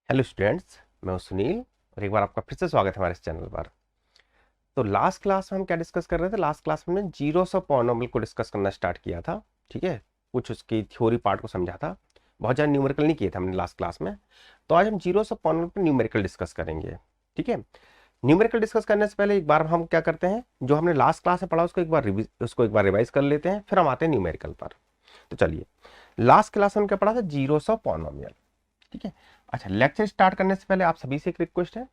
Hello students, मैं हूं सुनील और एक बार आपका फिर से स्वागत है हमारे इस चैनल पर। तो लास्ट क्लास में हम क्या डिस्कस कर रहे थे? लास्ट क्लास में हमने जीरोस ऑफ पॉलिनोमियल को डिस्कस करना स्टार्ट किया था। ठीक है, कुछ उसकी थ्योरी पार्ट को समझा था, बहुत ज़्यादा न्यूमेरिकल नहीं किए थे हमने लास्ट क्लास में। तो आज हम जीरोस ऑफ पॉलिनोमियल पर न्यूमेरिकल डिस्कस करेंगे। ठीक है, न्यूमेरिकल डिस्कस करने से पहले एक बार हम क्या करते हैं, जो हमने लास्ट क्लास में पढ़ा उसको एक बार रिवाइज कर लेते हैं, फिर हम आते हैं न्यूमेरिकल पर। तो चलिए, लास्ट क्लास में हम क्या पढ़ा था? Zeros of polynomial. ठीक है, अच्छा, लेक्चर स्टार्ट करने से पहले आप सभी से एक रिक्वेस्ट है,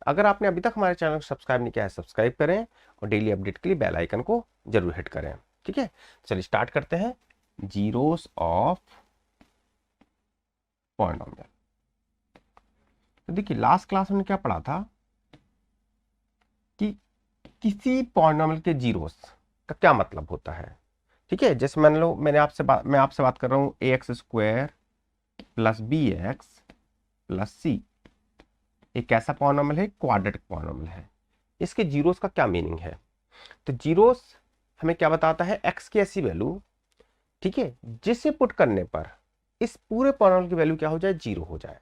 अगर आपने अभी तक हमारे चैनल को सब्सक्राइब नहीं किया है, सब्सक्राइब करें और डेली अपडेट के लिए बेल आइकन को जरूर हिट करें। ठीक है, चलिए स्टार्ट करते हैं। Zeros of polynomial. तो देखिए, लास्ट क्लास में क्या पढ़ा था कि किसी पॉलिनोमियल के जीरोस का क्या मतलब होता है। ठीक है, जैसे मैं आपसे बात कर रहा हूं ax² plus bx plus c एक ऐसा पॉलिनोमियल है, क्वाड्रेटिक पॉलिनोमियल है। इसके जीरोस का क्या मीनिंग है? तो जीरोस हमें क्या बताता है? x की ऐसी वैल्यू, ठीक है, जिसे पुट करने पर इस पूरे पॉलिनोमियल की वैल्यू क्या हो जाए? जीरो हो जाए।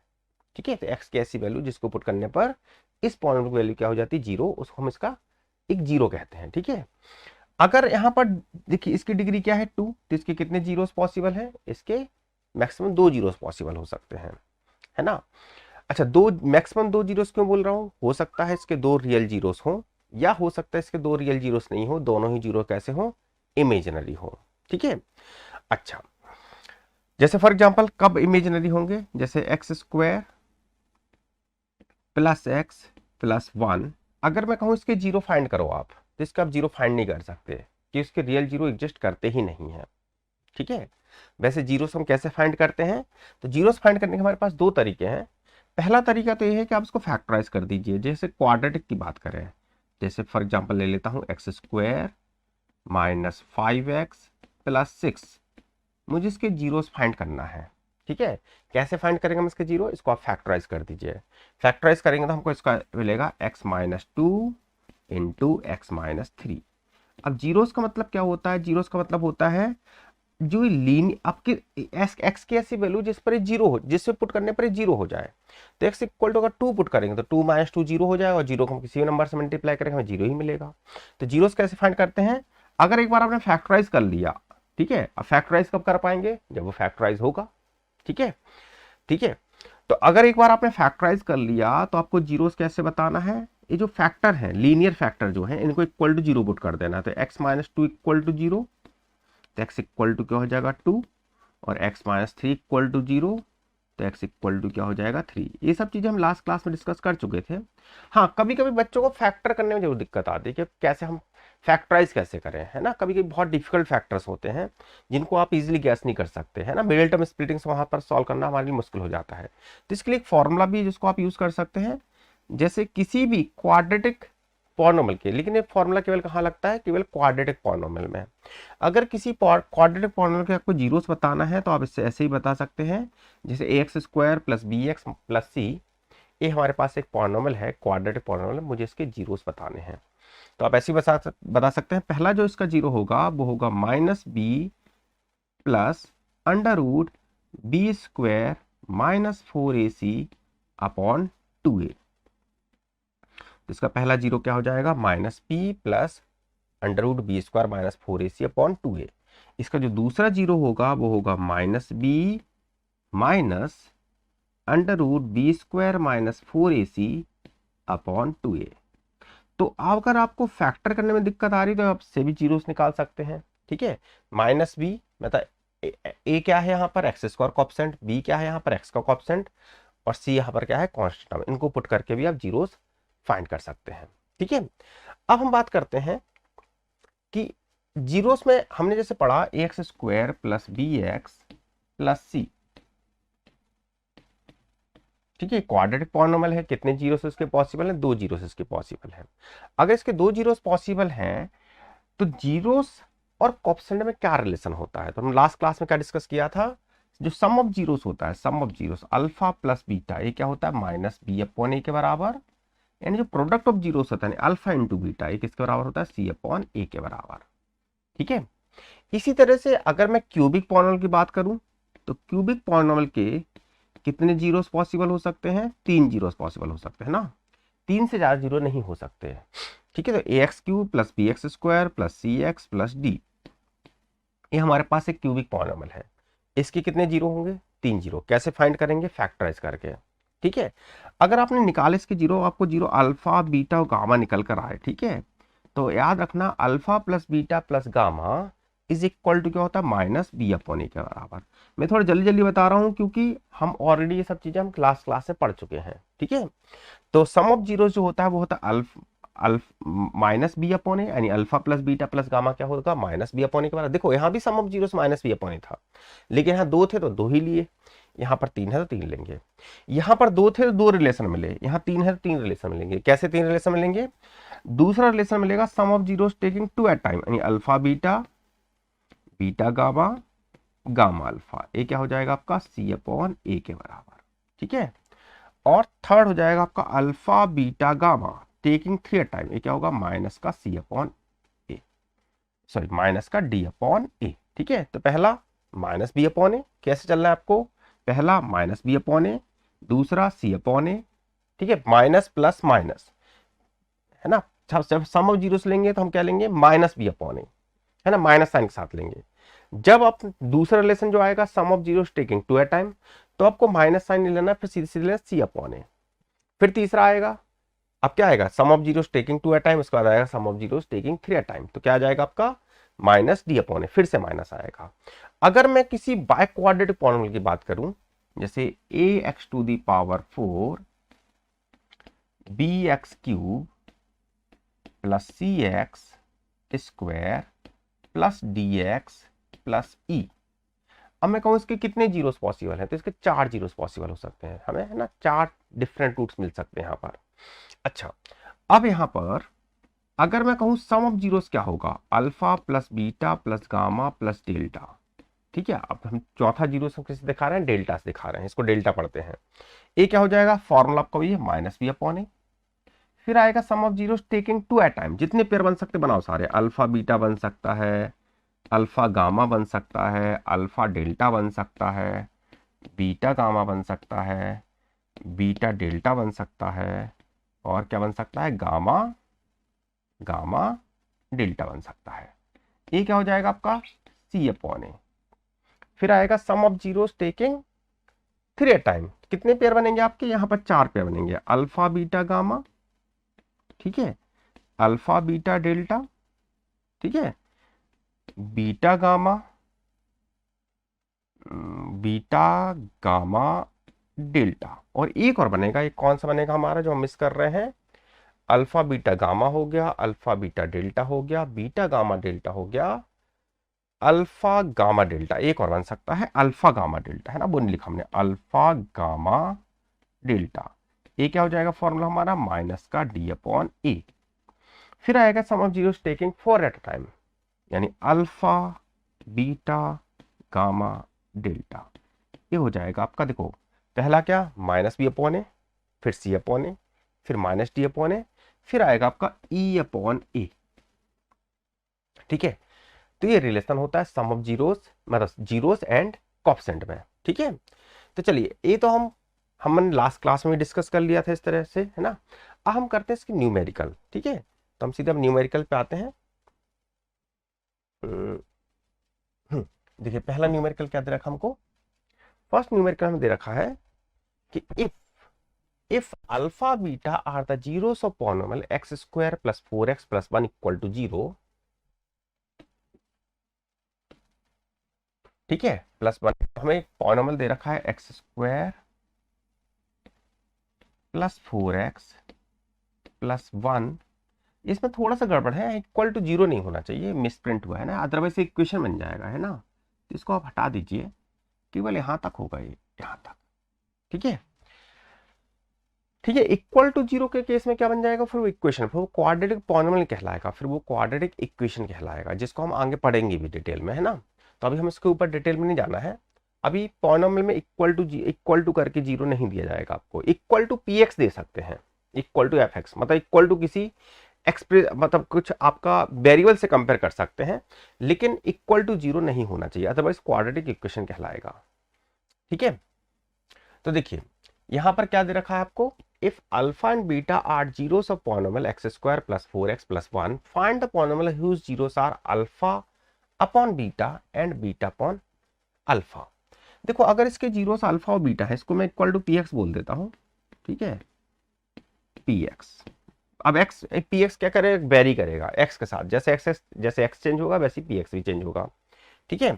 ठीक है, तो x की ऐसी वैल्यू जिसको पुट करने पर इस पॉलिनोमियल की वैल्यू क्या हो जाती है? जीरो, उसको हम इसका एक जीरो कहते हैं। ठीक है, अगर यहां पर देखिए इसकी डिग्री क्या है? 2, तो इसके कितने जीरोस पॉसिबल है? इसके मैक्सिमम 2 जीरोस पॉसिबल हो सकते हैं, है ना। अच्छा, दो मैक्सिमम 2 जीरोस क्यों बोल रहा हूं? हो सकता है इसके 2 रियल जीरोस हो, या हो सकता है इसके 2 रियल जीरोस नहीं हो, दोनों ही जीरो कैसे हो? इमेजिनरी हो। ठीक है, अच्छा, जैसे फॉर एग्जांपल कब इमेजिनरी होंगे? जैसे x² प्लस एक्स प्लस 1, अगर मैं कहूं इसके जीरो फाइंड करो आप, तो इसका आप जीरो फाइंड नहीं कर सकते कि इसके रियल जीरो एग्जिस्ट करते ही नहीं है। ठीक है, वैसे जीरोस हम कैसे फाइंड करते हैं? तो जीरोस फाइंड करने के हमारे पास दो तरीके हैं। पहला तरीका तो ये है कि आप इसको फैक्टराइज कर दीजिए। जैसे क्वाड्रेटिक की बात करें, जैसे फॉर एग्जांपल ले लेता हूं x² माइनस 5x प्लस 6, मुझे इसके जीरोस फाइंड करना है। ठीक है, कैसे फाइंड करेंगे हम इसके जीरो? इसको आप फैक्टराइज कर दीजिए। फैक्टराइज करेंगे तो हमको इसका मिलेगा x-2 इंटू x-3। अब जीरोस का मतलब क्या होता है? जीरोस का मतलब होता है जो लीन आपके एक्स की ऐसी वैल्यू जिस पर ये जीरो हो, जिससे पुट करने पर ये जीरो हो जाए। तो एक्स इक्वल टू अगर 2 पुट करेंगे तो 2 माइनस 2 जीरो हो जाएगा, और जीरो को हम किसी भी नंबर से मल्टीप्लाई करेंगे हमें जीरो ही मिलेगा। तो जीरोस कैसे फाइंड करते हैं? अगर एक बार आपने फैक्टराइज कर लिया, ठीक है, अब फैक्टराइज कब कर पाएंगे? जब वो फैक्टराइज होगा। ठीक है, ठीक है, तो अगर एक बार आपने फैक्टराइज कर लिया तो आपको जीरोस कैसे बताना है? ये जो फैक्टर है, लीनियर फैक्टर जो है, इनको इक्वल टू जीरो पुट कर देना। तो x-2 इक्वल टू जीरो, तो x इक्वल टू क्या हो जाएगा? 2, और x-3 इक्वल टू जीरो, तो x इक्वल टू क्या हो जाएगा? 3। ये सब चीजें हम लास्ट क्लास में डिस्कस कर चुके थे। हाँ, कभी कभी बच्चों को फैक्टर करने में जरूर दिक्कत आती है कि कैसे हम फैक्टराइज कैसे करें, है ना। कभी कभी बहुत डिफिकल्ट फैक्टर्स होते हैं जिनको आप इजीली गैस नहीं कर सकते, है ना। मिडिल टर्म स्प्लिटिंग से वहां पर सॉल्व करना हमारे लिए मुश्किल हो जाता है। तो इसके लिए एक फॉर्मूला भी है जिसको आप यूज कर सकते हैं। जैसे किसी भी क्वाड्रेटिक पॉलिनोमियल के, लेकिन ये फॉर्मूला केवल कहाँ लगता है? केवल क्वाड्रेटिक पॉलिनोमियल में। अगर किसी क्वाड्रेटिक पॉलिनोमियल के आपको जीरोस बताना है तो आप इससे ऐसे ही बता सकते हैं, जैसे ax² plus bx plus c, ये हमारे पास एक पॉलिनोमियल है, क्वाड्रेटिक पॉलिनोमियल, मुझे इसके जीरोस बताने हैं। तो आप ऐसे ही बता सकते हैं। पहला जो इसका जीरो होगा वो होगा -b plus √b² minus 4ac upon 2a। तो इसका पहला जीरो क्या हो जाएगा? -p plus √b² minus 4ac upon 2a। इसका जो दूसरा जीरो होगा वो होगा -b minus √b² minus 4ac upon 2a। तो अगर आपको फैक्टर करने में दिक्कत आ रही है तो आप से भी जीरोस निकाल सकते हैं। ठीक है, -b मतलब a क्या है यहाँ पर? x² कॉप्सेंट, b क्या है यहाँ पर? x का कॉप्सेंट, और c यहाँ पर क्या है? कांस्टेंट। इनको पुट करके भी आप जीरोस फाइंड कर सकते हैं। ठीक है, अब हम बात करते हैं कि जीरोस में हमने जैसे पढ़ा ax² plus bx plus c। ठीक है, क्वाड्रेटिक पॉलिनोमियल है, कितने जीरोस इसके पॉसिबल है? 2 जीरोस इसके पॉसिबल है। अगर इसके 2 जीरोस पॉसिबल हैं तो जीरोस और कोएफिशिएंट में क्या रिलेशन होता है? तो हम लास्ट क्लास में क्या डिस्कस किया था? जो सम ऑफ जीरोस होता है, sum of zeros alpha plus beta, ये क्या होता है? -b अपॉन a के बराबर। यानी जो प्रोडक्ट ऑफ जीरोस होता है अल्फा इंटू बीटा, ये किसके बराबर होता है? c अपॉन a के बराबर। ठीक है, इसी तरह से अगर मैं क्यूबिक पॉलिनोमियल की बात करूं तो क्यूबिक पॉलिनोमियल के कितने जीरोस पॉसिबल हो सकते हैं? 3 जीरोस पॉसिबल हो सकते हैं ना, 3 से ज्यादा जीरो नहीं हो सकते। ठीक है, तो ax³ plus bx² plus cx plus d, ये हमारे पास एक क्यूबिक पॉलिनॉमियल है। इसके कितने जीरो होंगे? 3 जीरो। कैसे फाइंड करेंगे? फैक्टराइज करके। ठीक है, अगर आपने निकाले इसके जीरो, आपको जीरो अल्फा बीटा और गामा निकल कर आए, ठीक है, तो याद रखना alpha plus beta plus gamma is equal to क्या होता है? माइनस बी अपॉन ए के बराबर। मैं थोड़ा जल्दी जल्दी बता रहा हूं क्योंकि हम ऑलरेडी ये सब चीजें हम क्लास में पढ़ चुके हैं। ठीक है, तो सम ऑफ जीरो जो होता है वो होता है माइनस बी अपॉन ए, यानी alpha plus beta plus gamma क्या होगा? माइनस बी अपॉन ए के बराबर। देखो यहाँ भी sum of zero minus B upon A था, लेकिन यहाँ 2 थे तो 2 ही लिए, यहाँ पर 3 है तो 3 लेंगे। यहाँ पर 2 थे तो 2 रिलेशन मिले, यहाँ 3 है तो 3 रिलेशन मिलेंगे। कैसे 3 रिलेशन मिलेंगे? दूसरा रिलेशन मिलेगा sum of zeros taking 2 at time, यानी alpha beta, beta gamma, gamma alpha, ये क्या हो जाएगा आपका? सी अपॉन ए के बराबर। ठीक है, और थर्ड हो जाएगा आपका alpha beta gamma taking 3 at time, ये क्या होगा? माइनस का c upon a, sorry minus का डी अपॉन ए। ठीक है, तो पहला माइनस बी अपॉन ए, कैसे चलना है आपको? पहला माइनस बी अपॉन ए, दूसरा सी अपॉन ए। ठीक है, माइनस प्लस माइनस है ना, जब सम ऑफ जीरोस लेंगे तो हम क्या लेंगे? माइनस बी अपॉन ए, है ना, माइनस साइन के साथ लेंगे। जब आप दूसरा रिलेशन जो आएगा sum of zeros taking 2 at time, तो आपको माइनस साइन नहीं लेना, फिर सीधे सीधे लेना सी अपॉन ए। फिर तीसरा आएगा, अब क्या आएगा? Sum of zeros taking 2 at time, उसके बाद आएगा sum of zeros taking 3 at time, तो क्या आ जाएगा आपका? माइनस डी अपॉन ए, फिर से माइनस आएगा। अगर मैं किसी बाय क्वाड्रेटिक पॉलिनॉमियल की बात करूं, जैसे ax⁴ bx³ plus cx² plus dx plus e, अब मैं कहूं इसके कितने जीरोस पॉसिबल हैं? तो इसके 4 जीरोस पॉसिबल हो सकते हैं हमें, है ना, 4 डिफरेंट रूट्स मिल सकते हैं यहाँ पर। अच्छा, अब यहाँ पर अगर मैं कहूं सम ऑफ जीरोस क्या होगा? Alpha plus beta plus gamma plus delta. ठीक है, अब हम चौथा जीरो हम किसे दिखा रहे हैं? डेल्टा से दिखा रहे हैं, इसको डेल्टा पढ़ते हैं। ए क्या हो जाएगा? फॉर्मूला आपका वही है, माइनस बी अपॉन ए। फिर आएगा sum of zeros taking 2 at time, जितने पेयर बन सकते बनाओ सारे, अल्फा बीटा बन सकता है, अल्फा गामा बन सकता है, अल्फा डेल्टा बन सकता है, बीटा गामा बन सकता है, बीटा डेल्टा बन सकता है, और क्या बन सकता है? गामा गामा डेल्टा बन सकता है। ये क्या हो जाएगा आपका? C upon A. फिर आएगा sum of zeros taking 3 at time, कितने पेयर बनेंगे आपके? यहाँ पर 4 पेयर बनेंगे, अल्फा बीटा गामा, ठीक है, अल्फा बीटा डेल्टा, ठीक है, beta gamma, beta gamma delta, और एक और बनेगा, एक कौन सा बनेगा हमारा जो हम मिस कर रहे हैं? अल्फा बीटा गामा हो गया, अल्फा बीटा डेल्टा हो गया, बीटा गामा डेल्टा हो गया, अल्फा गामा डेल्टा, एक और बन सकता है अल्फा गामा डेल्टा, है ना, वो नहीं लिखा हमने, अल्फा गामा डेल्टा। ये क्या हो जाएगा फॉर्मूला हमारा? माइनस का डी अपॉन ए। फिर आएगा sum of zeros taking 4 at a time, यानी अल्फा बीटा गामा डेल्टा, ये हो जाएगा आपका, देखो पहला क्या? माइनस बी अपॉन ए, फिर सी अपॉन ए, फिर माइनस डी अपॉन ए, फिर आएगा आपका ई अपॉन ए। ठीक है, तो ये रिलेशन होता है सम ऑफ जीरोस, मतलब जीरोस एंड कोएफिशिएंट में। ठीक है, तो चलिए ये तो हमने लास्ट क्लास में डिस्कस कर लिया था इस तरह से, है ना। अब हम करते हैं इसकी न्यूमेरिकल। ठीक है, तो हम सीधे अब न्यूमेरिकल पे आते हैं। देखिए पहला न्यूमेरिकल क्या दे रखा हमको? फर्स्ट न्यूमेरिकल हमें दे रखा है कि if alpha beta are the zeros of polynomial x² plus 4x plus 1 equal to 0, ठीक है, प्लस 1, हमें पॉलिनॉमियल दे रखा है x² प्लस 4x प्लस 1, इसमें थोड़ा सा गड़बड़ है, इक्वल टू 0 नहीं होना चाहिए, मिसप्रिंट हुआ है ना, अदरवाइज इक्वेशन बन जाएगा, है ना, तो इसको आप हटा दीजिए, केवल यहां तक होगा, ये यहां तक। ठीक है, ठीक है, इक्वल टू 0 के केस में क्या बन जाएगा? फिर वो इक्वेशन, फिर वो क्वाड्रेटिक पॉलिनॉमियल कहलाएगा, फिर वो क्वाड्रेटिक इक्वेशन कहलाएगा, जिसको हम आगे पढ़ेंगे भी डिटेल में, है ना। तो अभी हम इसके ऊपर डिटेल में नहीं जाना है। अभी पॉलिनॉमियल में इक्वल टू करके 0 नहीं दिया जाएगा आपको, इक्वल टू px दे सकते हैं, इक्वल टू fx, मतलब इक्वल टू किसी एक्सप्रेस, मतलब कुछ आपका वेरिएबल से कंपेयर कर सकते हैं, लेकिन इक्वल टू 0 नहीं होना चाहिए, अदरवाइज क्वाड्रेटिक इक्वेशन कहलाएगा। ठीक है, तो देखिए यहां पर क्या दे रखा है आपको, if alpha and beta are zeros of polynomial x square plus 4x plus 1 find the polynomial whose zeros are alpha upon beta and beta upon alpha. देखो अगर इसके जीरोस अल्फा और बीटा है, इसको मैं इक्वल टू पी एक्स बोल देता हूं, ठीक है, पी एक्स। अब एक्स पी एक्स क्या करेगा, वेरी करेगा एक्स के साथ, जैसे एक्स चेंज होगा वैसे पी एक्स भी चेंज होगा, ठीक है।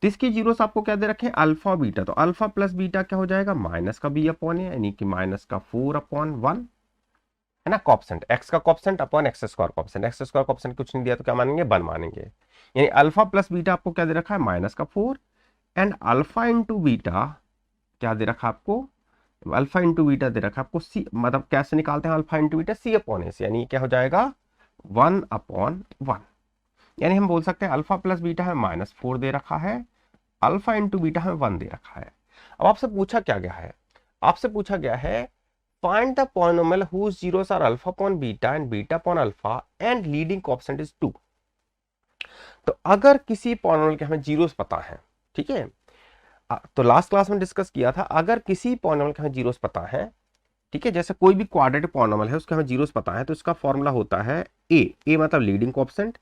तो इसकी जीरोस आपको क्या दे रखे हैं, अल्फा बीटा, तो अल्फा प्लस बीटा क्या हो जाएगा, माइनस का बी अपॉन ए, यानी कि माइनस का 4 अपॉन 1, है ना, कॉप्सेंट एक्स का coefficient upon X square coefficient, X square coefficient कुछ नहीं दिया तो क्या मानेंगे, 1 मानेंगे, यानी अल्फा प्लस बीटा आपको क्या दे रखा है, माइनस का 4, एंड अल्फा इंटू बीटा क्या दे रखा है आपको, अल्फा इंटू बीटा दे रखा है आपको सी, मतलब कैसे निकालते हैं अल्फा इंटू बीटा, सी अपॉन ए, यानी क्या हो जाएगा 1 अपॉन 1, यानी हम बोल सकते हैं अल्फा प्लस बीटा हमें -4 दे रखा है, अल्फा इंटू बीटा हमें 1 दे रखा है। अब आपसे पूछा क्या गया है, आपसे पूछा गया है find the polynomial whose zeros are alpha upon beta and beta upon alpha and leading coefficient is 2। तो अगर किसी पॉलिनोमियल के हमें जीरोस पता है, ठीक है, तो लास्ट क्लास में डिस्कस किया था, अगर किसी पॉलिनोमियल के हमें जीरोस पता है, ठीक है, जैसे कोई भी क्वाड्रेटिक पॉलिनोमियल है उसके हमें जीरोस पता है, तो इसका फॉर्मूला होता है ए मतलब leading coefficient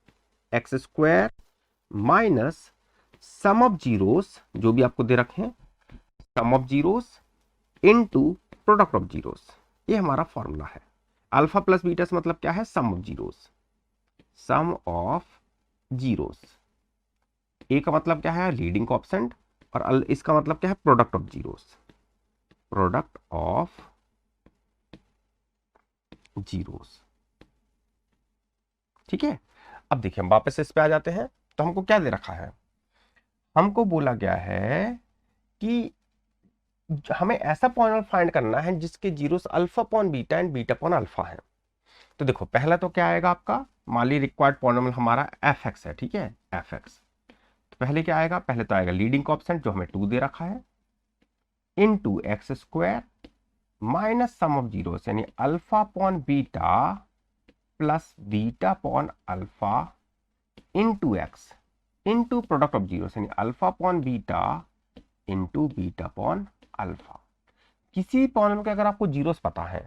X square minus sum of zeros, जो भी आपको दे रखे हैं, sum of zeros into product of zeros, ये हमारा फॉर्मूला है। अल्फा प्लस बीटा से मतलब क्या है, sum of zeros, sum of zeros, A का मतलब क्या है, लीडिंग कोएफिशिएंट, और इसका मतलब क्या है, product of zeros, product of zeros, ठीक है। अब देखिए हम वापस इस पे आ जाते हैं, तो हमको क्या दे रखा है, हमको बोला गया है कि हमें ऐसा पॉलिनोमियल फाइंड करना है जिसके zeros alpha upon beta and beta upon alpha है। तो देखो पहला तो क्या आएगा आपका, मान ली रिक्वायर्ड पॉलिनोमियल हमारा एफ एक्स है, ठीक है, एफ एक्स, तो पहले क्या आएगा, पहले तो आएगा लीडिंग कोएफिशिएंट जो हमें 2 दे रखा है, into X square minus sum of zeros, यानी alpha upon beta plus beta upon alpha into X into product of zeros, यानी alpha upon beta into beta upon alpha. किसी पॉलिनोमियल के अगर आपको जीरोस पता है,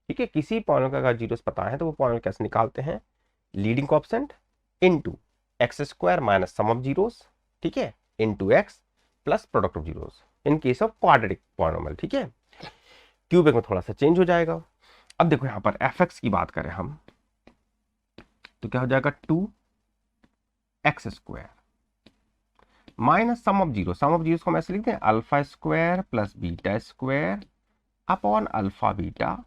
ठीक है, किसी पॉलिनोमियल का अगर जीरोस पता है तो वो पॉलिनोमियल कैसे निकालते हैं, leading coefficient into X square minus sum of zeros, ठीक है, into x plus product of zeros, in case of quadratic polynomial, ठीक है। क्यूबिक में थोड़ा सा चेंज हो जाएगा। अब देखो यहां पर एफ एक्स की बात करें हम, तो क्या हो जाएगा 2x square minus sum of zero, sum of zero को हम ऐसे लिखते हैं alpha square plus beta square upon alpha beta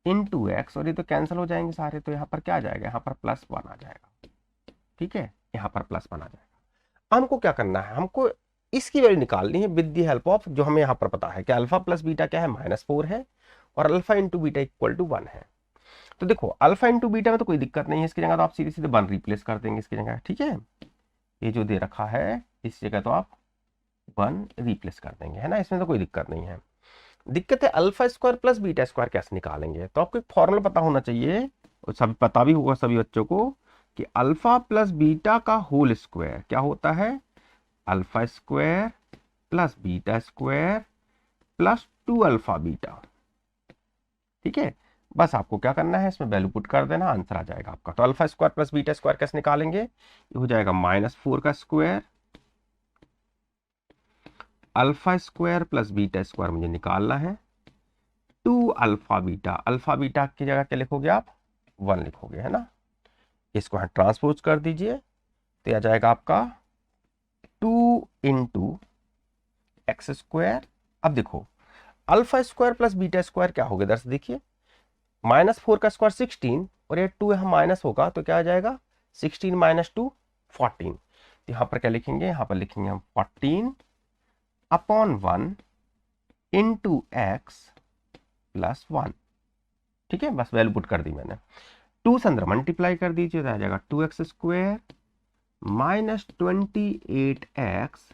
into x, और ये तो कैंसिल हो जाएंगे सारे, तो यहाँ पर क्या आ जाएगा, यहाँ पर +1 आ जाएगा, ठीक है, यहाँ पर +1 आ जाएगा। हमको क्या करना है, हमको इसकी वैल्यू निकालनी है विद द हेल्प ऑफ, जो हमें यहाँ पर पता है कि अल्फा प्लस बीटा क्या है, -4 है, और alpha into beta equal to 1 है। तो देखो अल्फा इंटू बीटा में तो कोई दिक्कत नहीं है, इसकी जगह तो आप सीधे सीधे 1 रिप्लेस कर देंगे इसकी जगह, ठीक है, ये जो दे रखा है इस जगह तो आप 1 रिप्लेस कर देंगे, है ना, इसमें तो कोई दिक्कत नहीं है। दिक्कत है alpha square plus beta square कैसे निकालेंगे, तो आपको एक फॉर्मूला पता होना चाहिए, और सब पता भी होगा सभी बच्चों को, कि अल्फा प्लस बीटा का होल स्क्वायर क्या होता है, alpha square plus beta square plus 2 alpha beta, ठीक है। बस आपको क्या करना है, इसमें वैल्यू पुट कर देना, आंसर आ जाएगा आपका। तो alpha square plus beta square कैसे निकालेंगे, ये हो जाएगा -4 का square, alpha square plus beta square मुझे निकालना है, 2 अल्फा बीटा की जगह क्या लिखोगे आप, 1 लिखोगे, है ना, इसको यहाँ ट्रांसपोज कर दीजिए, तो आ जाएगा आपका 2 इंटू एक्स स्क्वायर। अब देखो alpha square plus beta square क्या हो गया, दर्शक देखिए, -4 का स्क्वायर 16, और ये 2 यहाँ माइनस होगा तो क्या आ जाएगा, 16 माइनस 2 14। तो यहाँ पर क्या लिखेंगे, यहाँ पर लिखेंगे हम 14 अपॉन 1 इंटू एक्स प्लस 1, ठीक है, बस वैल्यू पुट कर दी मैंने, 2 से अंदर मल्टीप्लाई कर दीजिए तो आ जाएगा 2x square minus 28x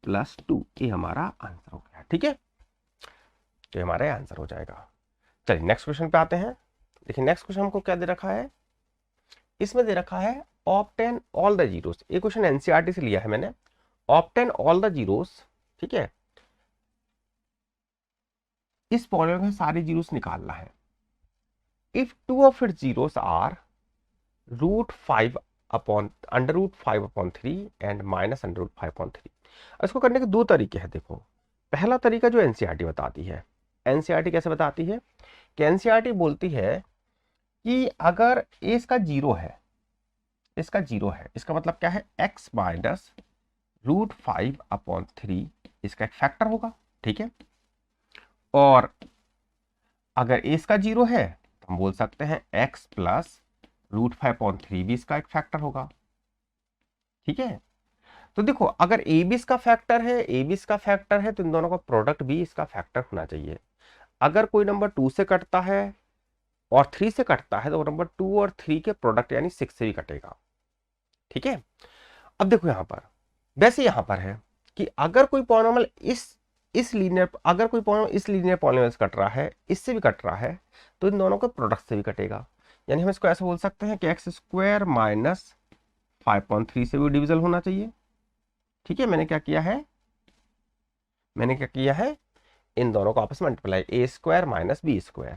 plus 2, ये हमारा आंसर हो गया, ठीक है, तो हमारा आंसर हो जाएगा। चलिए नेक्स्ट क्वेश्चन पे आते हैं। देखिए नेक्स्ट क्वेश्चन हमको क्या दे रखा है, इसमें दे रखा है ऑब्टेन ऑल द जीरोस, ये क्वेश्चन एनसीईआरटी से लिया है मैंने, ऑब्टेन ऑल द जीरोस, ठीक है, इस पॉलिनोमियल में सारे जीरोस निकालना है। If two of its zeros are √5 upon √5/3 and -√5/3। इसको करने के दो तरीके हैं। देखो, पहला तरीका जो एनसीईआरटी बताती है, एनसीईआरटी कैसे बताती है कि एनसीईआरटी बोलती है कि अगर ए इसका जीरो है, इसका जीरो है, इसका मतलब क्या है, x माइनस √5/3 इसका एक फैक्टर होगा, ठीक है। और अगर ए इसका जीरो है तो हम बोल सकते हैं x प्लस √5/3 भी इसका एक फैक्टर होगा, ठीक है। तो देखो, अगर ए भी इसका फैक्टर है, ए भी इसका फैक्टर है, तो इन दोनों का प्रोडक्ट भी इसका फैक्टर होना चाहिए। अगर कोई नंबर 2 से कटता है और 3 से कटता है तो नंबर 2 और 3 के प्रोडक्ट यानी 6 से भी कटेगा, ठीक है। अब देखो यहां पर, वैसे यहां पर है कि अगर कोई पॉलिनोमियल इस लीनियर, अगर कोई पॉलिनोमियल इस लीनियर पॉलिनोमियल से कट रहा है, इससे भी कट रहा है, तो इन दोनों के प्रोडक्ट से भी कटेगा। यानी हम इसको ऐसे बोल सकते हैं कि x² माइनस 5.3 से भी डिविजल होना चाहिए, ठीक है। मैंने क्या किया है, इन दोनों को आपस में मल्टीप्लाई, a² माइनस b²।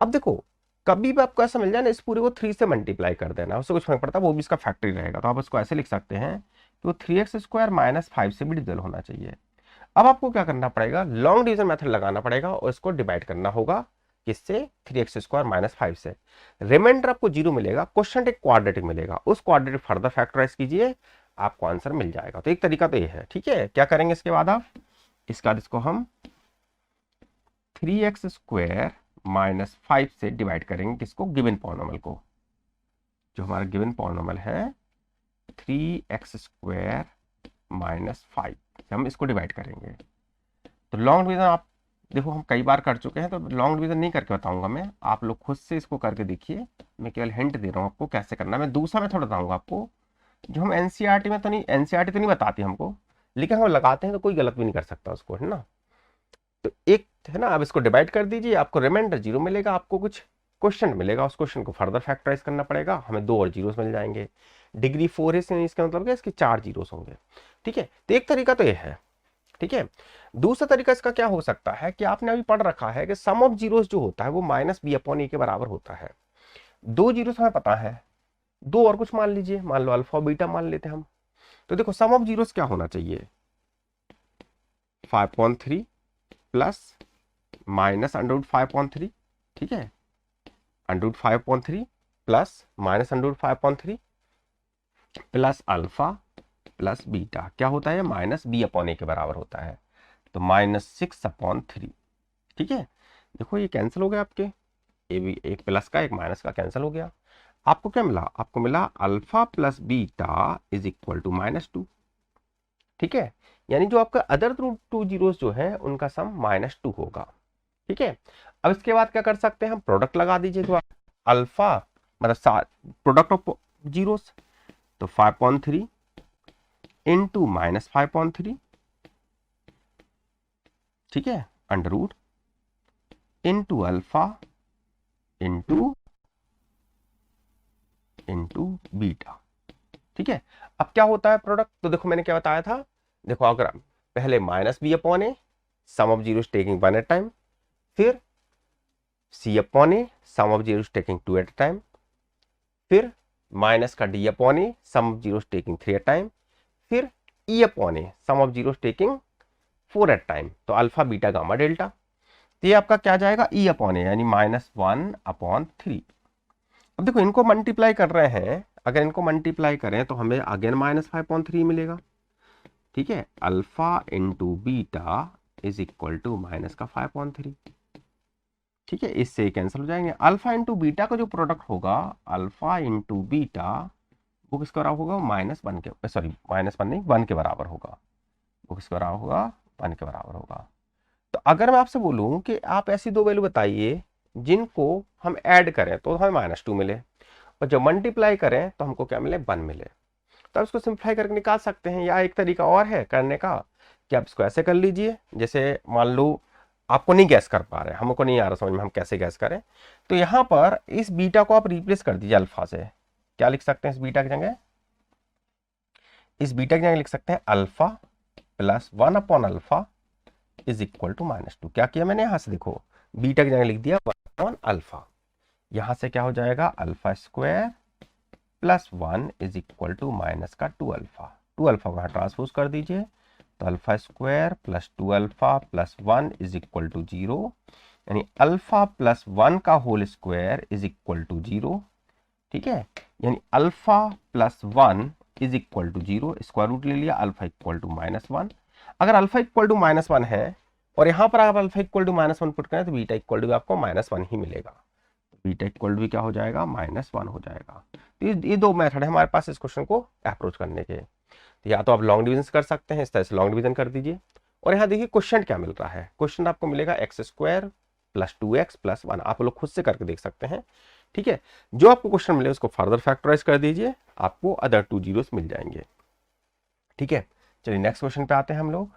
अब देखो, कभी भी आपको ऐसा मिल जाए ना, इस पूरे को 3 से मल्टीप्लाई कर देना, उससे कुछ फर्क पड़ता, वो भी इसका फैक्टर ही रहेगा। तो आप उसको ऐसे लिख सकते हैं कि वो 3x² माइनस 5 से भी डिविजल होना चाहिए। अब आपको क्या करना पड़ेगा, लॉन्ग डिवीजन मेथड लगाना पड़ेगा और इसको डिवाइड करना होगा किससे, 3x² माइनस 5 से। रिमाइंडर आपको 0 मिलेगा, क्वेश्चन एक क्वाड्रेटिक मिलेगा, उस क्वाड्रेटिक फर्दर फैक्टराइज कीजिए, आपको आंसर मिल जाएगा। तो एक तरीका तो ये है, ठीक है। क्या करेंगे इसके बाद, आप इसका इसको हम 3x² माइनस 5 से डिवाइड करेंगे, किसको, गिवन पॉलिनोमियल को। जो हमारा गिवन पॉलिनोमियल है 3x² माइनस 5, हम इसको डिवाइड करेंगे। तो लॉन्ग डिवीजन आप देखो, हम कई बार कर चुके हैं, तो लॉन्ग डिवीजन नहीं करके बताऊंगा मैं, आप लोग खुद से इसको करके देखिए। मैं केवल हिंट दे रहा हूँ आपको कैसे करना है। मैं दूसरा मेथड बताऊंगा आपको, जो हम एनसीईआरटी में तो नहीं, एनसीईआरटी तो नहीं बताती हमको, लेकिन हम लगाते हैं तो कोई गलत भी नहीं कर सकता उसको, है ना। तो एक है ना, आप इसको डिवाइड कर दीजिए, आपको रिमाइंडर 0 मिलेगा, आपको कुछ क्वेश्चन मिलेगा, उस क्वेश्चन को फर्दर फैक्टराइज करना पड़ेगा, हमें 2 और जीरोस मिल जाएंगे। डिग्री 4 है, इसका मतलब क्या, इसके 4 जीरोस होंगे, ठीक है। तो एक तरीका तो ये है, ठीक है। दूसरा तरीका इसका क्या हो सकता है कि आपने अभी पढ़ रखा है कि सम ऑफ जीरोस जो होता है वो -b/a के बराबर होता है। 2 जीरोस हमें पता है, 2 और कुछ मान लीजिए, मान लो अल्फा बीटा मान लेते हैं हम। तो देखो, सम ऑफ जीरोस क्या होना चाहिए, 5.3 प्लस माइनस √5.3, ठीक है, √5.3 plus minus √5.3 plus alpha plus beta, क्या होता है, -b/a के बराबर होता है, तो -6/3, ठीक है। देखो ये कैंसिल हो गया आपके, ये भी एक प्लस का एक माइनस का कैंसिल हो गया। आपको क्या मिला, आपको मिला alpha plus beta is equal to -2, ठीक है। यानी जो आपका अदर 2 जीरोस जो है उनका सम -2 होगा, ठीक है। अब इसके बाद क्या कर सकते हैं हम, प्रोडक्ट लगा दीजिए। तो अल्फा मतलब प्रोडक्ट ऑफ जीरोस, तो 5.3 इंटू -5.3, ठीक है, under root into alpha into beta, ठीक है। अब क्या होता है प्रोडक्ट, तो देखो मैंने क्या बताया था, देखो अगर पहले -b/a, sum of zeros taking 1 at time, फिर c/a, sum of zeros taking 2 at time, फिर माइनस का d/a, sum of zeros taking 3 at time, फिर e/a, sum of zeros taking 4 at time. तो अल्फा बीटा गामा डेल्टा, तो ये आपका क्या जाएगा, e/a यानी -1/3। अब देखो इनको मल्टीप्लाई कर रहे हैं, अगर इनको मल्टीप्लाई करें तो हमें अगेन -5.3 मिलेगा, ठीक है। Alpha into beta is equal to minus का 5.3, ठीक है, इससे कैंसिल हो जाएंगे। अल्फा इंटू बीटा का जो प्रोडक्ट होगा, अल्फा इंटू बीटा, वो किसके बराबर होगा, -1 के, सॉरी -1 नहीं, 1 के बराबर होगा। वो किसके बराबर होगा, 1 के बराबर होगा। तो अगर मैं आपसे बोलूं कि आप ऐसी 2 वैल्यू बताइए जिनको हम ऐड करें तो हमें -2 मिले, और जब मल्टीप्लाई करें तो हमको क्या मिले, 1 मिले, तो आप इसको सिंप्लीफाई करके निकाल सकते हैं। या एक तरीका और है करने का कि आप इसको ऐसे कर लीजिए, जैसे मान लो आपको नहीं गैस कर पा रहे, हमको नहीं आ रहा समझ में हम कैसे गैस करें, तो यहां पर इस बीटा को आप रिप्लेस कर दीजिए अल्फा से। क्या लिख सकते हैं इस बीटा की जगह, इस बीटा की जगह लिख सकते हैं अल्फा प्लस 1/अल्फा इज इक्वल टू -2। क्या किया मैंने यहाँ से, देखो बीटा की जगह लिख दिया 1 अल्फा। यहाँ से क्या हो जाएगा, alpha square plus 1 is equal to minus का 2 अल्फा। 2 अल्फा वहाँ ट्रांसपोज कर दीजिए, तो alpha square plus 2 alpha plus 1 is equal to 0, यानी अल्फा प्लस 1 का whole square is equal to 0। ठीक है, यानी alpha plus 1 is equal to 0, square root ले लिया, अल्फा इक्वल टू -1। अगर अल्फा इक्वल टू -1 है और यहाँ पर आप अल्फा इक्वल टू -1 पुट करें तो बीटा इक्वल टू आपको -1 ही मिलेगा। बीटा इक्वल टू क्या हो जाएगा, -1 हो जाएगा। तो ये दो मेथड है हमारे पास इस क्वेश्चन को अप्रोच करने के। तो या तो आप लॉन्ग डिवीजन कर सकते हैं, इस तरह से लॉन्ग डिवीजन कर दीजिए। और यहाँ देखिए क्वेश्चन क्या मिल रहा है, क्वेश्चन आपको मिलेगा x² प्लस 2x प्लस 1। आप लोग खुद से करके देख सकते हैं। ठीक है, जो आपको क्वेश्चन मिले उसको फर्दर फैक्टराइज कर दीजिए, आपको अदर 2 जीरोस मिल जाएंगे। ठीक है, चलिए नेक्स्ट क्वेश्चन पे आते हैं हम लोग।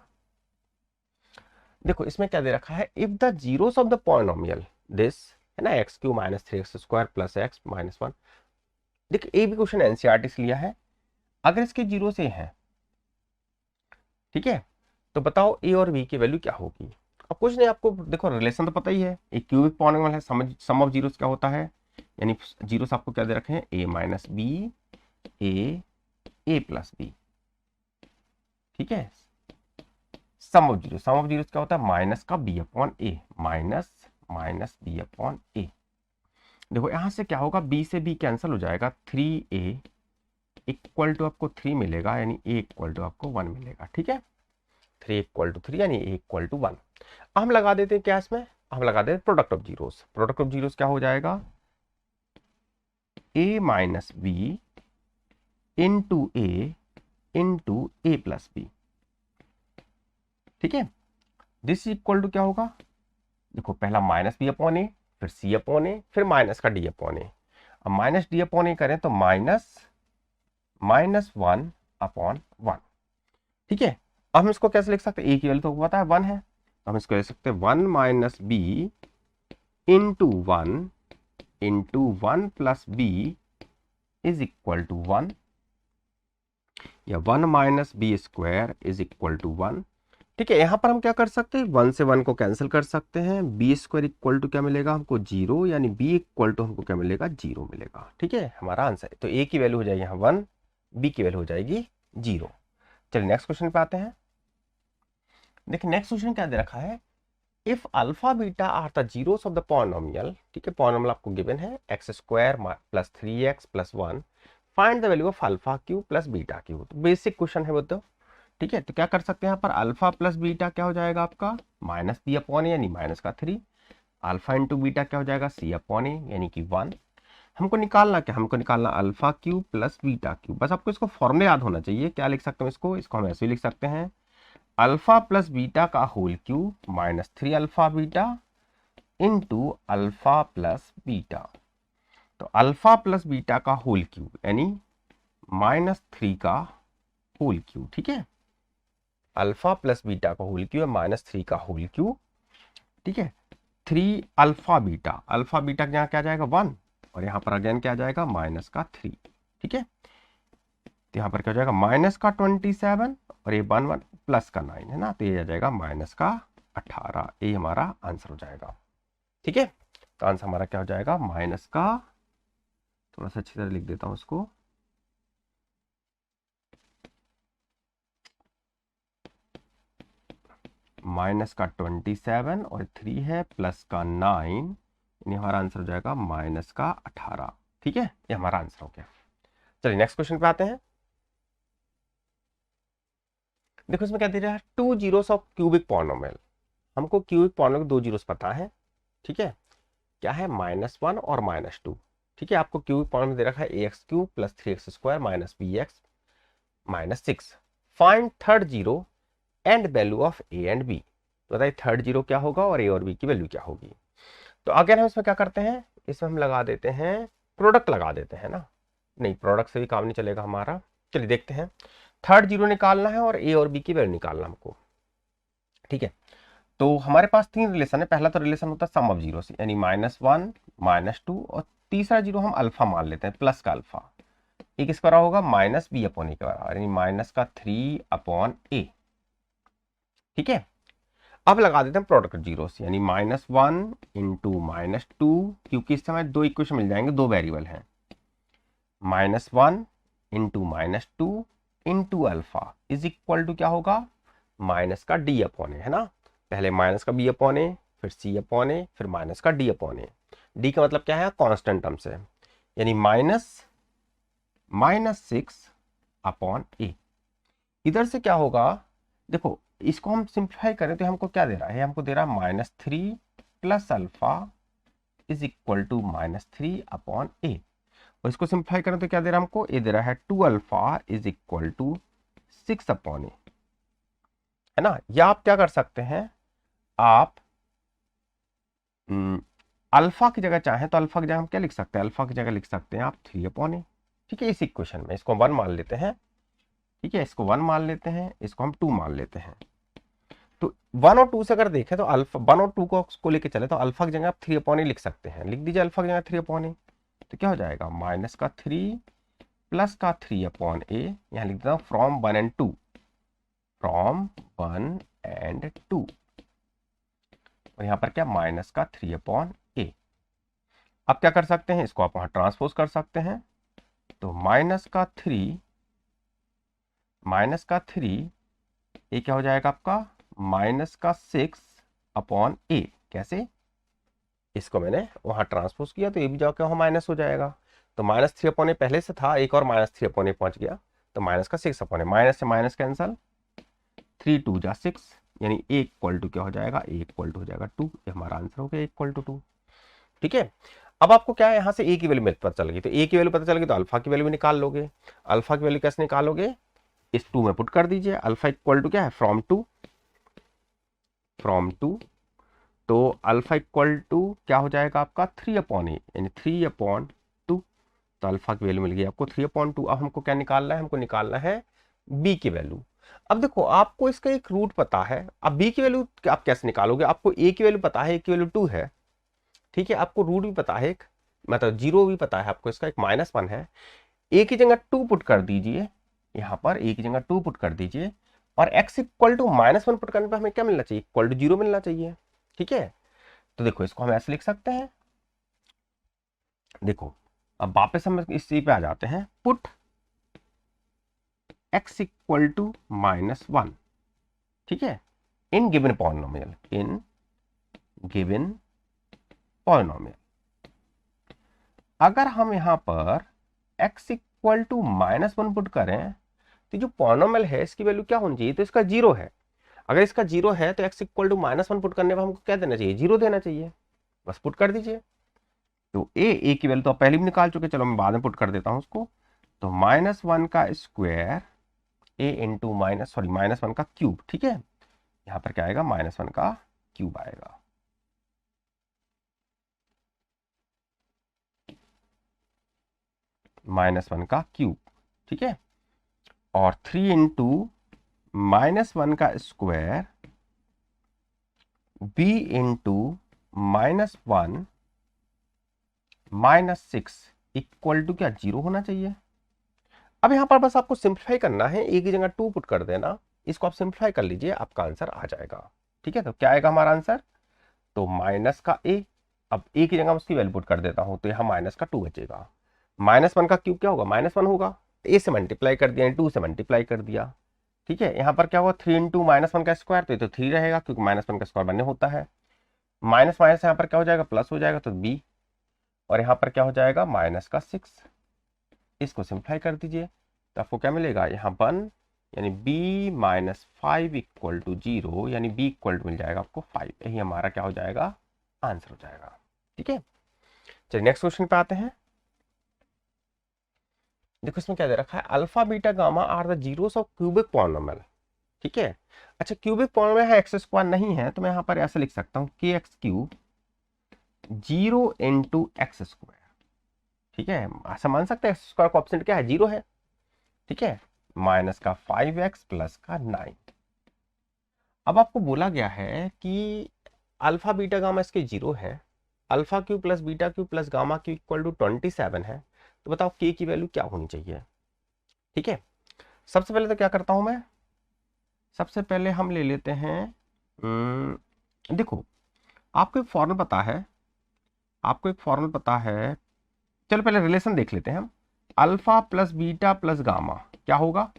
देखो इसमें क्या दे रखा है, if the zeros of the polynomial this है ना x³ - 3x² प्लस x - 1। देखिए ये भी क्वेश्चन एनसीईआरटी से लिया है। अगर इसके जीरो से हैं, ठीक है, तो बताओ a और b की वैल्यू क्या होगी। अब कुछ नहीं, आपको देखो रिलेशन तो पता ही है, एक क्यूबिक पॉलिनोमियल है, सम ऑफ जीरोस क्या होता है, यानी जीरोस आपको क्या दे रखे हैं, a minus b a plus b. ठीक है, सम ऑफ जीरोस क्या होता है, माइनस का b upon a, minus b upon a। देखो यहां से क्या होगा, b से b कैंसिल हो जाएगा, 3a इक्वल टू आपको 3 मिलेगा, यानी a इक्वल टू आपको 1 मिलेगा। ठीक है, 3 इक्वल टू 3 यानी a इक्वल टू 1। हम लगा देते हैं क्या इसमें, हम लगा देते हैं product of zeros. Product of zeros क्या हो जाएगा, a minus b into a plus b. ठीक है, दिस इक्वल टू क्या होगा, देखो पहला माइनस बी अपॉन ए, फिर सी अपॉन ए, फिर माइनस का डी अपॉन ए। अब माइनस डी अपॉन ए करें तो -1 अपॉन 1। ठीक है, अब हम इसको कैसे लिख सकते हैं, ए की वैल्यू तो पता है 1 है, तो हम इसको लिख सकते हैं 1 minus b into 1 plus b is equal to 1, या 1 minus b square is equal to 1। ठीक है, यहां पर हम क्या कर सकते हैं, 1 से 1 को कैंसिल कर सकते हैं, बी स्क्वायर इक्वल टू क्या मिलेगा हमको 0, यानी बी इक्वल टू हमको क्या मिलेगा 0 मिलेगा। ठीक है, हमारा आंसर है। तो ए की वैल्यू हो जाएगी यहाँ 1, बी की वैल्यू हो जाएगी 0। चलिए नेक्स्ट क्वेश्चन पे आते हैं। देखिए नेक्स्ट क्वेश्चन क्या दे रखा है, if alpha beta are the zeros of the polynomial. ठीक है, पॉलिनोमियल आपको गिवन है x² plus 3x plus 1, find the value of alpha cube plus beta cube. तो बेसिक क्वेश्चन है वो तो। ठीक है, तो क्या कर सकते हैं यहाँ पर, अल्फा प्लस बीटा क्या हो जाएगा आपका माइनस बी अपॉन ए, यानी माइनस का 3। अल्फा इंटू बीटा क्या हो जाएगा, सी अपॉन ए, यानी कि 1। हमको निकालना क्या, हमको निकालना alpha cube plus beta Q. बस आपको इसको फॉर्मूले याद होना चाहिए। क्या लिख सकते हैं इसको हम ऐसे ही लिख सकते हैं, अल्फा प्लस बीटा का whole cube minus 3 alpha beta into alpha plus beta. तो अल्फा प्लस बीटा का होल क्यूब यानी -3 का होल क्यूब। ठीक है, अल्फा प्लस बीटा का होल क्यूब है -3 का होल क्यूब। ठीक है, 3 अल्फा बीटा के यहाँ क्या जाएगा 1, और यहाँ पर अगेन क्या जाएगा -3। ठीक है, तो यहाँ पर क्या हो जाएगा -27 और ये 1 प्लस का 9 है ना, तो ये आ जाएगा -18। ये हमारा आंसर हो जाएगा। ठीक है, तो आंसर हमारा क्या हो जाएगा, थोड़ा सा अच्छी तरह लिख देता हूं इसको, -27 और 3 है प्लस का 9, यानी हमारा आंसर हो जाएगा -18। ठीक है, ये हमारा आंसर हो गया। चलिए नेक्स्ट क्वेश्चन पे आते हैं। देखो इसमें क्या दे रहा है, 2 जीरोस ऑफ क्यूबिक पॉलिनोमियल। हमको क्यूबिक पॉलिनोमियल 2 जीरोस पता है। ठीक है, क्या है -1 और -2। ठीक है, आपको क्यूबिक पॉलिनोमियल दे रखा है ax³ plus 3x² minus bx minus 6। Find third zero and value of a and b। बताइए थर्ड जीरो क्या होगा और a और b की वैल्यू क्या होगी। तो अगेन हम इसमें क्या करते हैं, इसमें हम लगा देते हैं प्रोडक्ट लगा देते हैं ना, नहीं प्रोडक्ट से भी काम नहीं चलेगा हमारा। चलिए देखते हैं, थर्ड जीरो निकालना है और a और b की वैल्यू निकालना हमको। ठीक है, तो हमारे पास 3 रिलेशन है। पहला तो रिलेशन होता है सम ऑफ जीरो से, यानी -1 -2, और तीसरा जीरो हम अल्फा मान लेते हैं, प्लस का अल्फा। एक किसका बराबर होगा -b अपॉन ए के बराबर, यानी -3 अपॉन a। ठीक है, अब लगा देते हैं प्रोडक्ट जीरोस, यानी -1 इंटू -2, क्योंकि इस समय दो इक्वेशन मिल जाएंगे, दो वेरिएबल हैं, -1 into -2 into alpha is equal to क्या होगा, माइनस का डी अपॉन ए, है ना, पहले माइनस का बी अपॉन ए, फिर सी अपॉन ए, फिर माइनस का डी अपॉन ए। डी का मतलब क्या है, कांस्टेंट टर्म से, यानी -6 अपॉन ए। इधर से क्या होगा, देखो इसको हम सिंप्लीफाई करें तो हमको क्या दे रहा है, हमको दे रहा है -3 plus alpha is equal to -3 upon A. और इसको सिंप्लीफाई करें तो क्या दे रहा है हमको, ए दे रहा है 2 alpha is equal to 6 upon A, है ना। या आप क्या कर सकते हैं, आप अल्फा की जगह चाहें तो अल्फा की जगह हम क्या लिख सकते हैं, अल्फा की जगह लिख सकते हैं आप 3 अपॉन ए, ठीक है। इस इक्वेशन में इसको 1 मान लेते हैं, ठीक है, इसको 1 मान लेते हैं, इसको हम 2 मान लेते हैं। तो 1 और 2 से अगर देखें तो अल्फा 1 और 2 को लेके चले तो अल्फा की जगह आप 3 अपॉन ए लिख सकते हैं, लिख दीजिए अल्फा की जगह 3 अपॉन ए। तो क्या हो जाएगा, माइनस का 3 प्लस का 3 अपॉन ए, यहाँ लिख देता हूँ फ्रॉम 1 एंड 2, फ्रॉम 1 एंड 2, और यहाँ पर क्या माइनस का 3 अपॉन ए। अब क्या कर सकते हैं, इसको आप वहां ट्रांसपोज कर सकते हैं, तो माइनस का 3 ये क्या हो जाएगा आपका, माइनस का 6 अपॉन ए। कैसे, इसको मैंने वहां ट्रांसपोज किया तो ये भी जाकर वहां माइनस हो जाएगा, तो -3 अपॉन ए पहले से था, एक और -3 अपॉन ए पहुंच गया, तो माइनस का 6 अपॉन ए, माइनस से माइनस कैंसल, 3 2 जा 6, यानी ए इक्वल टू क्या हो जाएगा, ए इक्वल टू हो जाएगा 2, ये हमारा आंसर हो गया, इक्वल टू 2, ठीक है। अब आपको क्या है, यहाँ से ए की वैल्यू पता चल गई, तो ए की वैल्यू पता चल गई तो अल्फा की वैल्यू भी निकाल लोगे। अल्फा की वैल्यू कैसे निकालोगे, इस 2 में पुट कर दीजिए, अल्फा इक्वल टू क्या है, फ्रॉम 2, तो अल्फा इक्वल टू क्या हो जाएगा आपका 3 अपॉन ए, यानी 3 अपॉन 2, तो अल्फा की वैल्यू मिल गई आपको 3 अपॉन 2। अब हमको क्या निकालना है, हमको निकालना है बी की वैल्यू। अब देखो आपको इसका एक रूट पता है, अब बी की वैल्यू आप कैसे निकालोगे, आपको ए की वैल्यू पता है, ए की वैल्यू 2 है, ठीक है, आपको रूट भी पता है, एक मतलब 0 भी पता है आपको, इसका एक -1 है, ए की जगह 2 पुट कर दीजिए, यहाँ पर ए की जगह 2 पुट कर दीजिए, और x इक्वल टू -1 पुट करने पर हमें क्या मिलना चाहिए, इक्वल टू 0 मिलना चाहिए, ठीक है। तो देखो इसको हम ऐसे लिख सकते हैं, देखो अब वापस हम इस चीज पे आ जाते हैं, पुट x इक्वल टू -1, ठीक है, in given polynomial, in given polynomial. अगर हम यहां पर x इक्वल टू -1 पुट करें तो जो पॉलिनोमियल है इसकी वैल्यू क्या होनी चाहिए, तो इसका 0 है। अगर इसका 0 है तो x इक्वल टू -1 पुट करने पर हमको क्या देना चाहिए, 0 देना चाहिए, बस पुट कर दीजिए। तो ए की वैल्यू तो आप पहले भी निकाल चुके, चलो मैं बाद में पुट कर देता हूं उसको, तो -1 का स्क्वायर ए इंटू -1 का क्यूब, ठीक है, यहां पर क्या आएगा, -1 का क्यूब आएगा, -1 का क्यूब, ठीक है, और 3 इंटू -1 का square b into -1 -6 equal to क्या 0 होना चाहिए। अब यहां पर बस आपको सिंप्लीफाई करना है, ए की जगह 2 पुट कर देना, इसको आप सिंप्लीफाई कर लीजिए, आपका आंसर आ जाएगा, ठीक है। तो क्या आएगा हमारा आंसर, तो माइनस का ए, अब ए की जगह उसकी वैल्यू पुट कर देता हूं, तो यहां -2 बचेगा, -1 का क्यूब क्या होगा, -1 होगा, ए से मल्टीप्लाई कर दिया, 2 से मल्टीप्लाई कर दिया, ठीक है। यहाँ पर क्या होगा, 3 इंटू -1 का स्क्वायर, तो ये तो 3 रहेगा, क्योंकि -1 का स्क्वायर बनने होता है, माइनस माइनस यहाँ पर क्या हो जाएगा, प्लस हो जाएगा, तो बी, और यहाँ पर क्या हो जाएगा, -6, इसको सिंप्लीफाई कर दीजिए, तो आपको क्या मिलेगा, यहाँ 1, यानी b -5 इक्वल टू 0, यानी b इक्वल टू मिल जाएगा आपको 5, यही हमारा क्या हो जाएगा, आंसर हो जाएगा, ठीक है। चलिए नेक्स्ट क्वेश्चन पे आते हैं। देखो इसमें क्या दे रखा है, alpha beta gamma are the zeros of cubic polynomial, ठीक है। अच्छा क्यूबिक पॉलिनोमियल है, एक्स स्क्वायर नहीं है, तो मैं यहाँ पर ऐसे लिख सकता हूँ के x cube 0 into x square, ठीक है, ऐसा मान सकते हैं, एक्स स्क्वायर का ऑप्शन क्या है, 0 है, ठीक है, माइनस का 5x प्लस का 9। अब आपको बोला गया है कि अल्फा बीटा गामा इसके 0 है, alpha cube plus beta cube plus gamma cube equal to 27 है, तो बताओ के की वैल्यू क्या होनी चाहिए, ठीक है। सबसे पहले तो क्या करता हूं मैं, सबसे पहले हम ले लेते हैं देखो आपको एक फॉर्मूला पता है, चलो पहले रिलेशन देख लेते हैं हम। Alpha plus beta plus gamma क्या होगा,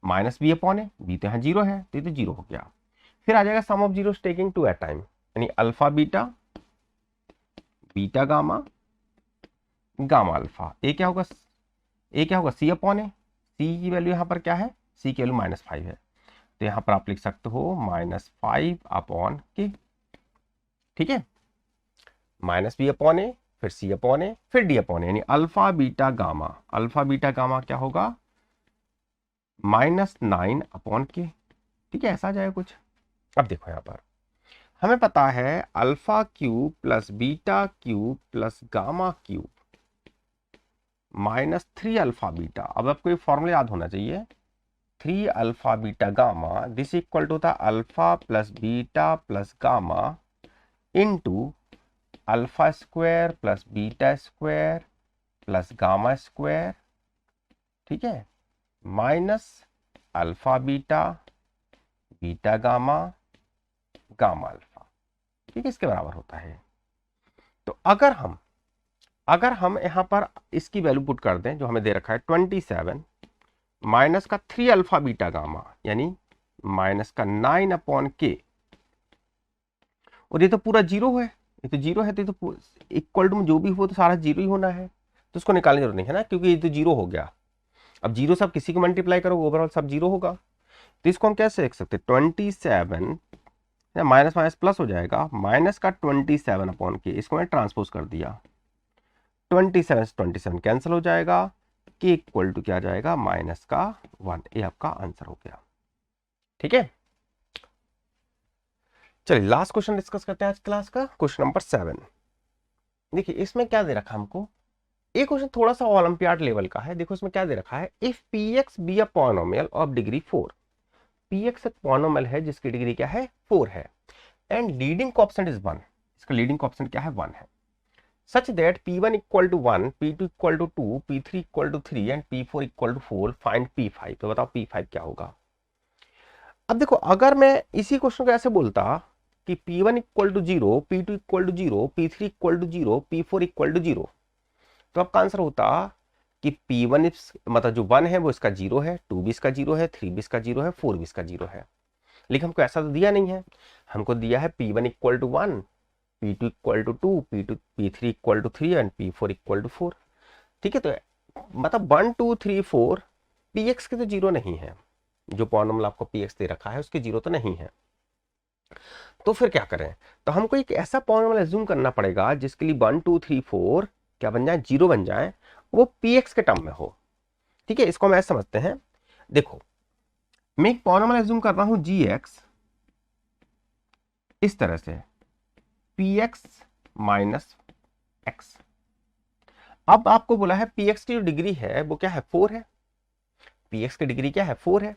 माइनस बी अपॉन ए, बी तो यहाँ जीरो है तो ये तो जीरो हो गया। फिर आ जाएगा sum of zero taking two at time, यानी alpha beta, beta gamma, gamma alpha. ए क्या होगा, सी अपॉन ए, सी की वैल्यू यहाँ पर क्या है, सी की वैल्यू -5 है, तो यहाँ पर आप लिख सकते हो -5 अपॉन के, ठीक है, माइनस बी अपॉन ए, फिर सी अपॉन ए, फिर डी अपॉन ए, यानी alpha beta gamma. Alpha beta gamma क्या होगा, -9 अपॉन के, ठीक है, ऐसा आ जाएगा कुछ। अब देखो यहाँ पर हमें पता है alpha cube plus beta cube plus gamma cube -3 alpha beta. अब आपको ये फॉर्मूला याद होना चाहिए, 3 alpha beta gamma, this equal to था alpha plus beta plus gamma into alpha square plus beta square plus gamma square, ठीक है, minus alpha beta, beta gamma, gamma alpha, ठीक है, इसके बराबर होता है। तो अगर हम यहां पर इसकी वैल्यू पुट कर दें जो हमें दे रखा है 27 माइनस का 3 अल्फा बीटा गामा, यानी माइनस का 9 अपॉन के, और ये तो पूरा जीरो है, ये तो जीरो है, तो ये तो इक्वल टू जो भी हो तो सारा जीरो ही होना है, तो उसको निकालने की जरूरत नहीं है ना, क्योंकि ये तो जीरो हो गया। अब जीरो सब किसी को मल्टीप्लाई करो ओवरऑल सब जीरो होगा, तो इसको हम कैसे लिख सकते हैं, 27 माइनस माइनस प्लस हो जाएगा, माइनस का 27 अपॉन के, इसको मैंने ट्रांसपोज कर दिया, 27 कैंसिल हो जाएगा, के इक्वल टू क्या आ जाएगा, माइनस का 1। ये आपका आंसर हो गया, ठीक है। चलिए लास्ट क्वेश्चन डिस्कस करते हैं आज क्लास का, क्वेश्चन नंबर 7। देखिए इसमें क्या दे रखा हमको, ये क्वेश्चन थोड़ा सा ओलंपियाड लेवल का है। देखो इसमें क्या दे रखा है, if px be a polynomial of degree 4, px एक पॉलिनोमियल है जिसकी डिग्री क्या है, 4 है, एंड लीडिंग कोएफिशिएंट इज 1, इसका लीडिंग कोएफिशिएंट क्या है, 1 है, such that p1 equal to 1, p2 equal to 2, p3 equal to 3 and p4 equal to 4, find p5। तो बताओ p5 क्या होगा। अब देखो अगर मैं इसी क्वेश्चन को ऐसे बोलता कि p1 equal to 0, p2 equal to 0, p3 equal to 0, p4 equal to 0, तो आपका आंसर होता कि p1 मतलब जो 1 है वो इसका 0 है, 2 भी इसका 0 है, 3 भी इसका 0 है, 4 भी इसका 0 है। लेकिन हमको ऐसा तो दिया नहीं है, हमको दिया है p1 equal to 1, p2 equal to 2, p3 equal to 3 and p4 equal to 4, ठीक है। तो मतलब 1 2 3 4 px के तो जीरो नहीं है, जो पॉलिनोमियल आपको px दे रखा है उसके जीरो तो नहीं है, तो फिर क्या करें, तो हमको एक ऐसा पॉलिनोमियल अज्यूम करना पड़ेगा जिसके लिए 1 2 3 4 क्या बन जाए, जीरो बन जाए, वो px के टर्म में हो, ठीक है। इसको हम ऐसे समझते हैं, देखो मैं एक पॉलिनोमियल अज्यूम कर रहा हूं gx इस तरह से, px माइनस x। अब आपको बोला है px की जो डिग्री है वो क्या है, 4 है, px की डिग्री क्या है, 4 है,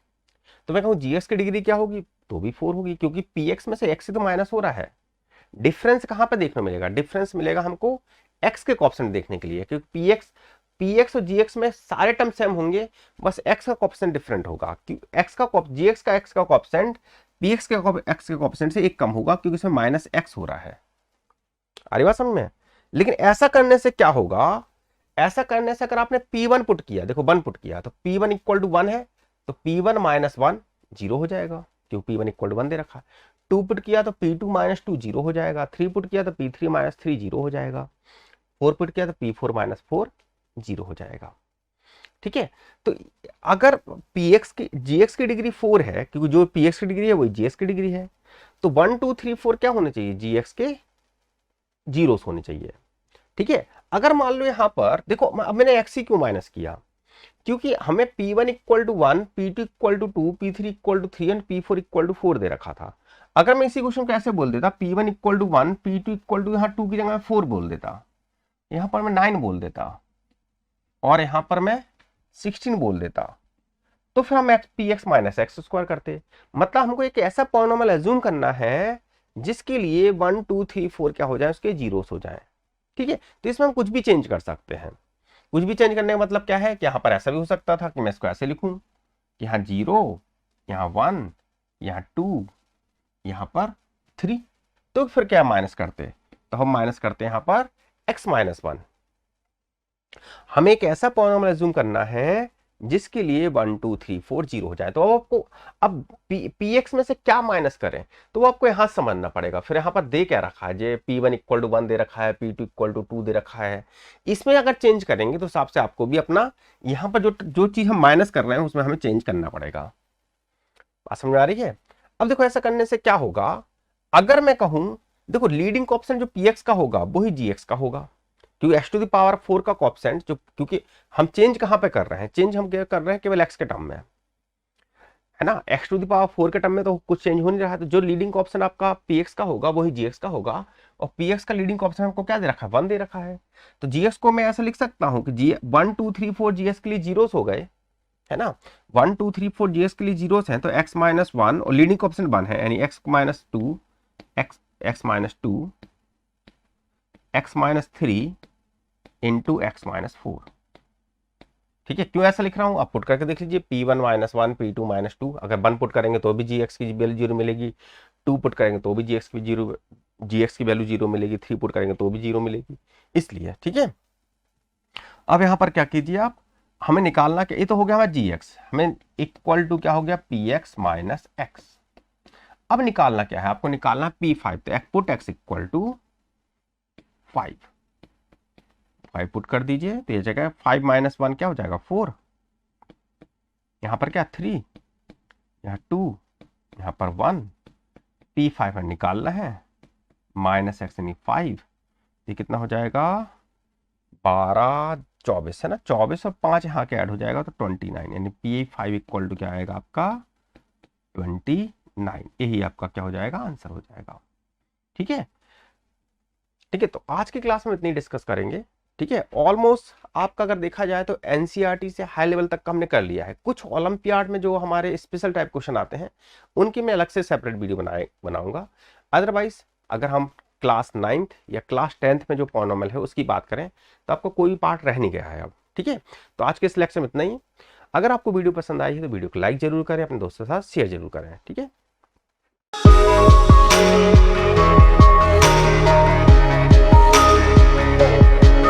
तो मैं कहूँ gx की डिग्री क्या होगी, तो भी 4 होगी, क्योंकि px में से x से तो माइनस हो रहा है। डिफरेंस कहां पे देखने मिलेगा, डिफरेंस मिलेगा हमको x के कोएफिशिएंट देखने के लिए, क्योंकि px और gx में सारे टर्म सेम होंगे, बस x का कोएफिशिएंट डिफरेंट होगा, gx का कोएफिशिएंट px के x के कोएफिशिएंट से एक कम होगा, क्योंकि इसमें -x हो रहा है। आ रही बात समझ में। लेकिन ऐसा करने से क्या होगा, ऐसा करने से अगर आपने p1 पुट किया, देखो 1 पुट किया, तो p1 इक्वल टू 1 है, तो p1 माइनस 1 जीरो हो जाएगा, क्योंकि p1 इक्वल टू 1 दे रखा है। 2 पुट किया तो p2 माइनस 2 जीरो हो जाएगा, 3 पुट किया तो p3 माइनस 3 जीरो हो जाएगा, 4 पुट किया तो p4 माइनस 4 जीरो हो जाएगा, ठीक है। तो अगर px की gx की डिग्री 4 है, क्योंकि जो px की डिग्री है वही gx की डिग्री है, तो 1 2 3 4 क्या होने चाहिए, gx के जीरोस होने चाहिए, ठीक है। अगर मान लो यहां पर देखो, अब मैंने x क्यों माइनस किया, क्योंकि हमें p1 equal to 1, p2 equal to 2, p3 equal to 3 and p4 equal to 4 दे रखा था। अगर मैं इसी क्वेश्चन को ऐसे बोल देता, p1 equal to 1, p2 equal to, यहाँ 2 की जगह 4 बोल देता, यहां पर मैं 9 बोल देता, और यहां पर मैं 16 बोल देता, तो फिर हम px माइनस एक्स स्क्वायर करते। मतलब हमको एक ऐसा पॉलिनोमियल अज्यूम करना है जिसके लिए 1 2 3 4 क्या हो जाए, उसके जीरोस हो जाए, ठीक है। तो इसमें हम कुछ भी चेंज कर सकते हैं। कुछ भी चेंज करने का मतलब क्या है कि यहाँ पर ऐसा भी हो सकता था कि मैं इसको ऐसे लिखूं कि यहाँ 0, यहाँ 1, यहाँ 2, यहां पर 3, तो फिर क्या माइनस करते, तो हम माइनस करते हैं यहां पर x माइनस 1। हमें एक ऐसा पॉलिनोमियल अज्यूम करना है जिसके लिए 1 2 3 4 0 हो जाए। तो अब आपको अब px में से क्या माइनस करें, तो वो आपको यहां समझना पड़ेगा। फिर यहां पर दे क्या रखा है, जे p1 इक्वल टू 1 दे रखा है, p2 इक्वल टू 2 दे रखा है। इसमें अगर चेंज करेंगे तो हिसाब से आपको भी अपना यहां पर जो जो चीज हम माइनस कर रहे हैं उसमें हमें चेंज करना पड़ेगा। बात समझ आ रही है। अब देखो ऐसा करने से क्या होगा, अगर मैं कहूं देखो लीडिंग कोएफिशिएंट जो px का होगा वही gx का होगा, क्योंकि x टू द पावर 4 का कोएफिशिएंट जो, क्योंकि हम चेंज कहां पे कर रहे हैं, चेंज हम क्या कर रहे हैं केवल x के टर्म में, है ना। x टू द पावर 4 के टर्म में तो कुछ चेंज हो नहीं रहा है, तो जो लीडिंग कोएफिशिएंट आपका px का होगा वही gx का होगा। और px का लीडिंग कोएफिशिएंट हमको क्या दे रखा है, 1 दे रखा है। तो gx को मैं ऐसा लिख सकता हूं कि g 1 2 3 4 gx के लिए जीरोस हो गए, है ना। 1 2 3 4 gx के लिए जीरोस हैं, तो x माइनस 1 और लीडिंग कोएफिशिएंट 1 है, यानी x minus 2 x minus 2 x minus 3 into x minus 4। ठीक है, क्यों ऐसा लिख रहा हूं आप पुट करके देख लीजिए, p1 माइनस 1 p2 माइनस 2, अगर 1 पुट करेंगे तो भी gx की वैल्यू 0 मिलेगी, 2 पुट करेंगे तो भी gx की वैल्यू 0 मिलेगी, 3 पुट करेंगे तो भी 0 मिलेगी, इसलिए। ठीक है, अब यहां पर क्या कीजिए आप, हमें निकालना कि ये तो हो गया हमारा gx, हमें इक्वल टू क्या हो गया px माइनस x। अब निकालना क्या है, आपको निकालना p5, तो put x equal to 5 put कर दीजिए, तो ये जगह 5 माइनस 1 क्या हो जाएगा 4, यहां पर क्या 3, यहां 2, यहां पर 1, p5 है निकालना है, माइनस एक्स यानी 5, ये कितना हो जाएगा 12 24, है ना, 24 और 5 यहाँ के ऐड हो जाएगा तो 29, यानी p5 इक्वल टू क्या आएगा आपका 29, यही आपका क्या हो जाएगा आंसर हो जाएगा। ठीक है, ठीक है, तो आज की क्लास में इतनी डिस्कस करेंगे। ठीक है, ऑलमोस्ट आपका अगर देखा जाए तो एनसीईआरटी से हाई लेवल तक का हमने कर लिया है। कुछ ओलंपियाड में जो हमारे स्पेशल टाइप क्वेश्चन आते हैं उनकी मैं अलग से सेपरेट वीडियो बनाऊंगा। अदरवाइज अगर हम क्लास 9th या क्लास 10th में जो पॉलिनोमियल है उसकी बात करें तो आपको कोई पार्ट रह नहीं गया है अब। ठीक है, तो आज के इस लेक्चर में इतना ही। अगर आपको वीडियो पसंद आई है तो वीडियो को लाइक जरूर करें, अपने दोस्तों के साथ शेयर जरूर करें। ठीक है।